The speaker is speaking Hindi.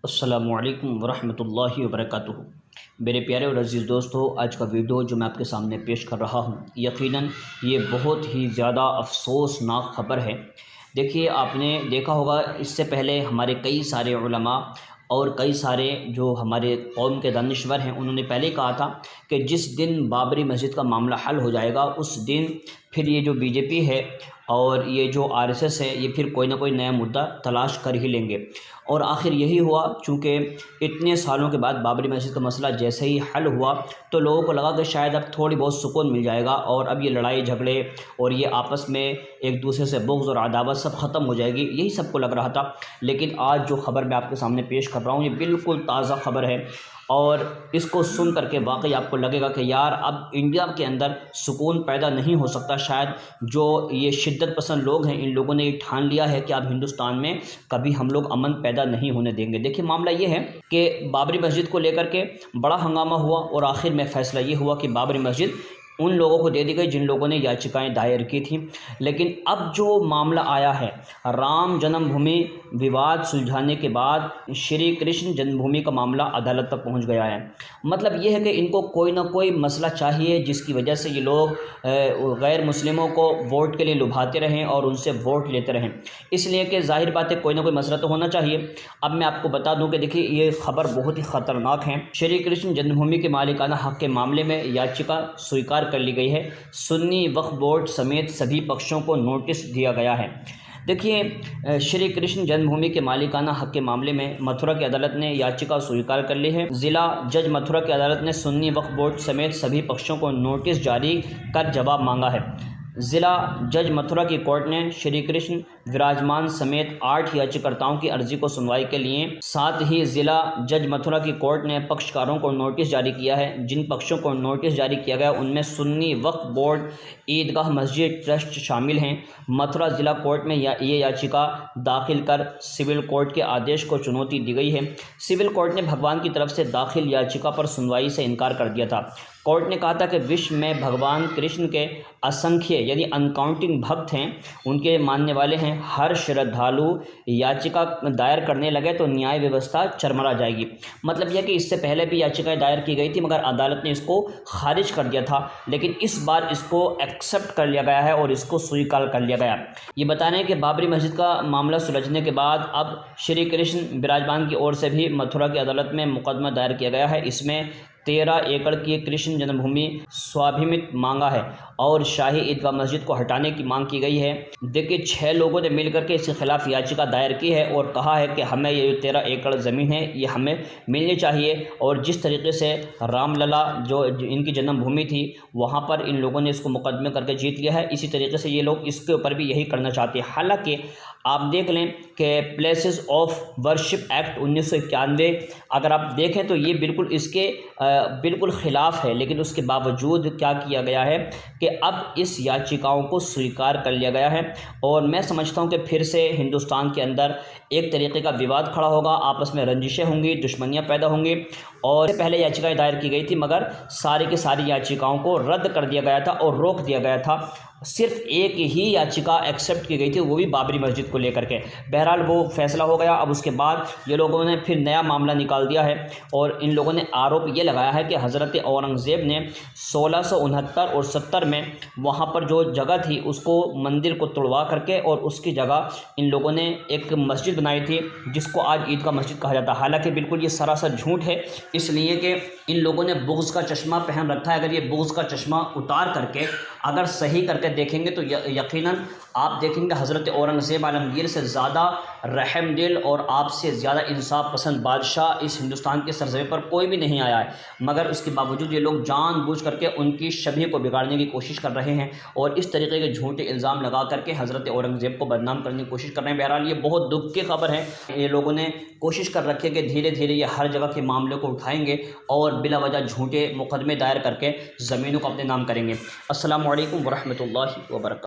अस्सलामुअलैकुम वरहमतुल्लाहि वबरकातुहू। मेरे प्यारे और अज़ीज़ दोस्तों, आज का वीडियो जो मैं आपके सामने पेश कर रहा हूँ, यकीनन ये बहुत ही ज़्यादा अफसोसनाक ख़बर है। देखिए, आपने देखा होगा इससे पहले हमारे कई सारे उलमा और कई सारे जो हमारे कौम के दानिश्वर हैं, उन्होंने पहले कहा था कि जिस दिन बाबरी मस्जिद का मामला हल हो जाएगा उस दिन फिर ये जो बीजेपी है और ये जो आरएसएस है, ये फिर कोई ना कोई नया मुद्दा तलाश कर ही लेंगे। और आखिर यही हुआ। चूँकि इतने सालों के बाद बाबरी मस्जिद का मसला जैसे ही हल हुआ तो लोगों को लगा कि शायद अब थोड़ी बहुत सुकून मिल जाएगा और अब ये लड़ाई झगड़े और ये आपस में एक दूसरे से बुग़्ज़ और अदावत सब ख़त्म हो जाएगी, यही सबको लग रहा था। लेकिन आज जो ख़बर मैं आपके सामने पेश कर रहा हूँ, ये बिल्कुल ताज़ा ख़बर है और इसको सुन करके वाकई आपको लगेगा कि यार अब इंडिया के अंदर सुकून पैदा नहीं हो सकता। शायद जो ये शिद्दत पसंद लोग हैं, इन लोगों ने ये ठान लिया है कि अब हिंदुस्तान में कभी हम लोग अमन पैदा नहीं होने देंगे। देखिए, मामला ये है कि बाबरी मस्जिद को लेकर के बड़ा हंगामा हुआ और आखिर में फ़ैसला ये हुआ कि बाबरी मस्जिद उन लोगों को दे दी गई जिन लोगों ने याचिकाएं दायर की थी। लेकिन अब जो मामला आया है, राम जन्मभूमि विवाद सुलझाने के बाद श्री कृष्ण जन्मभूमि का मामला अदालत तक पहुंच गया है। मतलब ये है कि इनको कोई ना कोई मसला चाहिए जिसकी वजह से ये लोग गैर मुस्लिमों को वोट के लिए लुभाते रहें और उनसे वोट लेते रहें। इसलिए कि ज़ाहिर बात है कोई ना कोई मसला तो होना चाहिए। अब मैं आपको बता दूं कि देखिए, ये खबर बहुत ही ख़तरनाक है। श्री कृष्ण जन्मभूमि के मालिकाना हक़ के मामले में याचिका स्वीकार कर ली गई है। सुन्नी वक्फ बोर्ड समेत सभी पक्षों को नोटिस दिया गया है। देखिए, श्री कृष्ण जन्मभूमि के मालिकाना हक़ के मामले में मथुरा की अदालत ने याचिका स्वीकार कर ली है। ज़िला जज मथुरा की अदालत ने सुन्नी वक्फ बोर्ड समेत सभी पक्षों को नोटिस जारी कर जवाब मांगा है। ज़िला जज मथुरा की कोर्ट ने श्री कृष्ण विराजमान समेत 8 याचिकाकर्ताओं की अर्जी को सुनवाई के लिए, साथ ही ज़िला जज मथुरा की कोर्ट ने पक्षकारों को नोटिस जारी किया है। जिन पक्षों को नोटिस जारी किया गया उनमें सुन्नी वक्फ बोर्ड, ईदगाह मस्जिद ट्रस्ट शामिल हैं। मथुरा ज़िला कोर्ट में ये याचिका दाखिल कर सिविल कोर्ट के आदेश को चुनौती दी गई है। सिविल कोर्ट ने भगवान की तरफ से दाखिल याचिका पर सुनवाई से इनकार कर दिया था। कोर्ट ने कहा था कि विश्व में भगवान कृष्ण के असंख्य यानी अनकाउंटिंग भक्त हैं, उनके मानने वाले हैं। हर श्रद्धालु याचिका दायर करने लगे तो न्याय व्यवस्था चरमरा जाएगी। मतलब यह कि इससे पहले भी याचिकाएं दायर की गई थी मगर अदालत ने इसको खारिज कर दिया था, लेकिन इस बार इसको एक्सेप्ट कर लिया गया है और इसको स्वीकार कर लिया गया। ये बता रहे हैं कि बाबरी मस्जिद का मामला सुलझने के बाद अब श्री कृष्ण विराजमान की ओर से भी मथुरा की अदालत में मुकदमा दायर किया गया है। इसमें 13 एकड़ की कृष्ण जन्मभूमि स्वाभिमित मांगा है और शाही ईदगाह मस्जिद को हटाने की मांग की गई है। देखिए, 6 लोगों ने मिलकर के इसके खिलाफ याचिका दायर की है और कहा है कि हमें ये 13 एकड़ ज़मीन है ये हमें मिलनी चाहिए। और जिस तरीके से रामलला जो इनकी जन्मभूमि थी वहाँ पर इन लोगों ने इसको मुकदमे करके जीत लिया है, इसी तरीके से ये लोग इसके ऊपर भी यही करना चाहते हैं। हालांकि आप देख लें कि प्लेसेस ऑफ वर्शिप एक्ट 1991 अगर आप देखें तो ये बिल्कुल इसके बिल्कुल ख़िलाफ़ है, लेकिन उसके बावजूद क्या किया गया है कि अब इस याचिकाओं को स्वीकार कर लिया गया है। और मैं समझता हूं कि फिर से हिंदुस्तान के अंदर एक तरीके का विवाद खड़ा होगा, आपस में रंजिशें होंगी, दुश्मनियां पैदा होंगी। और पहले याचिकाएं दायर की गई थी मगर सारी की सारी याचिकाओं को रद्द कर दिया गया था और रोक दिया गया था। सिर्फ एक ही याचिका एक्सेप्ट की गई थी, वो भी बाबरी मस्जिद को लेकर के। बहरहाल वो फैसला हो गया। अब उसके बाद ये लोगों ने फिर नया मामला निकाल दिया है और इन लोगों ने आरोप ये लगाया है कि हज़रत औरंगज़ेब ने 1669 और 70 में वहाँ पर जो जगह थी उसको मंदिर को तोड़वा करके और उसकी जगह इन लोगों ने एक मस्जिद बनाई थी जिसको आज ईदगाह मस्जिद कहा जाता है। हालांकि बिल्कुल ये सरासर झूठ है, इसलिए कि इन लोगों ने बुग़्ज़ का चश्मा पहन रखा है। अगर ये बुग़्ज़ का चश्मा उतार करके अगर सही करके देखेंगे तो यकीनन आप देखेंगे हज़रत औरंगज़ेब आलमगीर से ज़्यादा रहम दिल और आपसे ज़्यादा इंसाफ पसंद बादशाह इस हिंदुस्तान के सरज़मीं पर कोई भी नहीं आया है। मगर उसके बावजूद ये लोग जानबूझ करके उनकी छवि को बिगाड़ने की कोशिश कर रहे हैं और इस तरीके के झूठे इल्ज़ाम लगा करके हज़रत औरंगज़ेब को बदनाम करने की कोशिश कर रहे हैं। बहरहाल ये बहुत दुख की खबर है। ये लोगों ने कोशिश कर रखी है कि धीरे धीरे ये हर जगह के मामले को उठाएंगे और बिला वजह झूठे मुकदमे दायर करके ज़मीनों को अपने नाम करेंगे। अस्सलामु अलैकुम वरहमतुल्लाहि वबरकातुहू।